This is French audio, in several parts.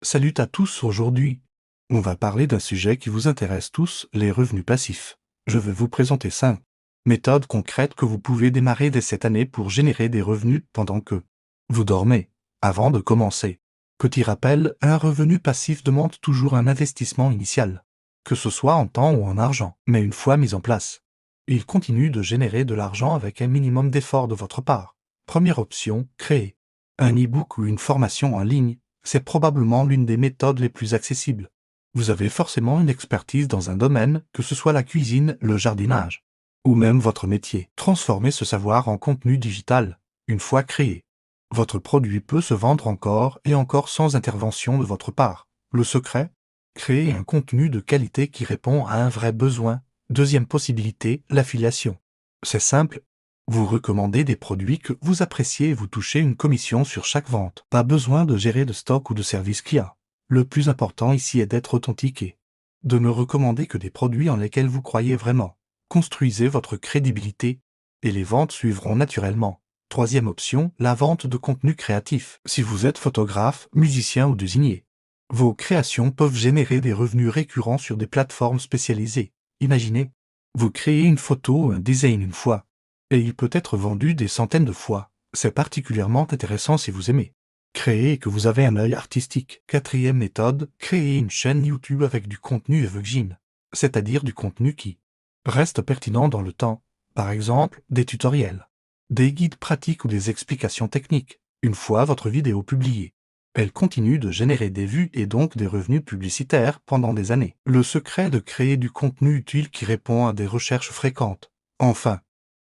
Salut à tous aujourd'hui. On va parler d'un sujet qui vous intéresse tous, les revenus passifs. Je vais vous présenter 5 méthodes concrètes que vous pouvez démarrer dès cette année pour générer des revenus pendant que vous dormez. Avant de commencer, petit rappel, un revenu passif demande toujours un investissement initial, que ce soit en temps ou en argent, mais une fois mis en place, il continue de générer de l'argent avec un minimum d'effort de votre part. Première option, créer un e-book ou une formation en ligne. C'est probablement l'une des méthodes les plus accessibles. Vous avez forcément une expertise dans un domaine, que ce soit la cuisine, le jardinage, ou même votre métier. Transformez ce savoir en contenu digital. Une fois créé, votre produit peut se vendre encore et encore sans intervention de votre part. Le secret? Créer un contenu de qualité qui répond à un vrai besoin. Deuxième possibilité, l'affiliation. C'est simple. Vous recommandez des produits que vous appréciez et vous touchez une commission sur chaque vente. Pas besoin de gérer de stock ou de service client. Le plus important ici est d'être authentique et de ne recommander que des produits en lesquels vous croyez vraiment. Construisez votre crédibilité et les ventes suivront naturellement. Troisième option, la vente de contenu créatif. Si vous êtes photographe, musicien ou désigné, vos créations peuvent générer des revenus récurrents sur des plateformes spécialisées. Imaginez, vous créez une photo ou un design une fois, et il peut être vendu des centaines de fois. C'est particulièrement intéressant si vous aimez créer et que vous avez un œil artistique. Quatrième méthode, créer une chaîne YouTube avec du contenu evergreen, c'est-à-dire du contenu qui reste pertinent dans le temps. Par exemple, des tutoriels, des guides pratiques ou des explications techniques. Une fois votre vidéo publiée, elle continue de générer des vues et donc des revenus publicitaires pendant des années. Le secret de créer du contenu utile qui répond à des recherches fréquentes. Enfin,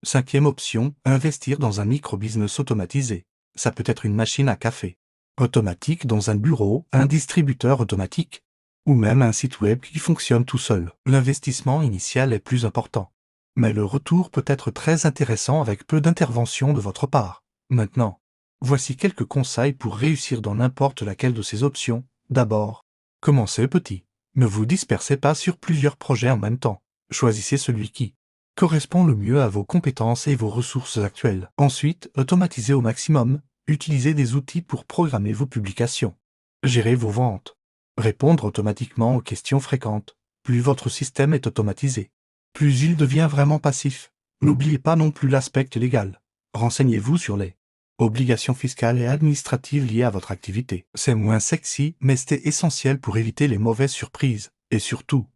cinquième option, investir dans un micro-business automatisé. Ça peut être une machine à café automatique dans un bureau, un distributeur automatique, ou même un site web qui fonctionne tout seul. L'investissement initial est plus important, mais le retour peut être très intéressant avec peu d'intervention de votre part. Maintenant, voici quelques conseils pour réussir dans n'importe laquelle de ces options. D'abord, commencez petit. Ne vous dispersez pas sur plusieurs projets en même temps. Choisissez celui qui correspond le mieux à vos compétences et vos ressources actuelles. Ensuite, automatisez au maximum. Utilisez des outils pour programmer vos publications. Gérez vos ventes. Répondre automatiquement aux questions fréquentes. Plus votre système est automatisé, plus il devient vraiment passif. N'oubliez pas non plus l'aspect légal. Renseignez-vous sur les obligations fiscales et administratives liées à votre activité. C'est moins sexy, mais c'est essentiel pour éviter les mauvaises surprises. Et surtout,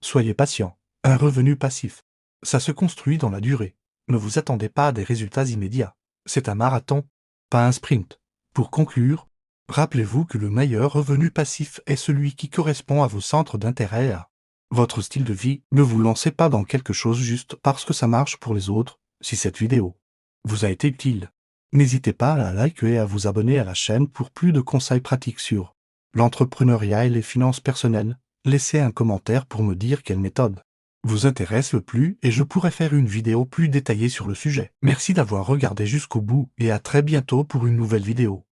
soyez patient. Un revenu passif, ça se construit dans la durée. Ne vous attendez pas à des résultats immédiats. C'est un marathon, pas un sprint. Pour conclure, rappelez-vous que le meilleur revenu passif est celui qui correspond à vos centres d'intérêt et à votre style de vie. Ne vous lancez pas dans quelque chose juste parce que ça marche pour les autres. Si cette vidéo vous a été utile, n'hésitez pas à la liker et à vous abonner à la chaîne pour plus de conseils pratiques sur l'entrepreneuriat et les finances personnelles. Laissez un commentaire pour me dire quelle méthode vous intéresse le plus et je pourrai faire une vidéo plus détaillée sur le sujet. Merci d'avoir regardé jusqu'au bout et à très bientôt pour une nouvelle vidéo.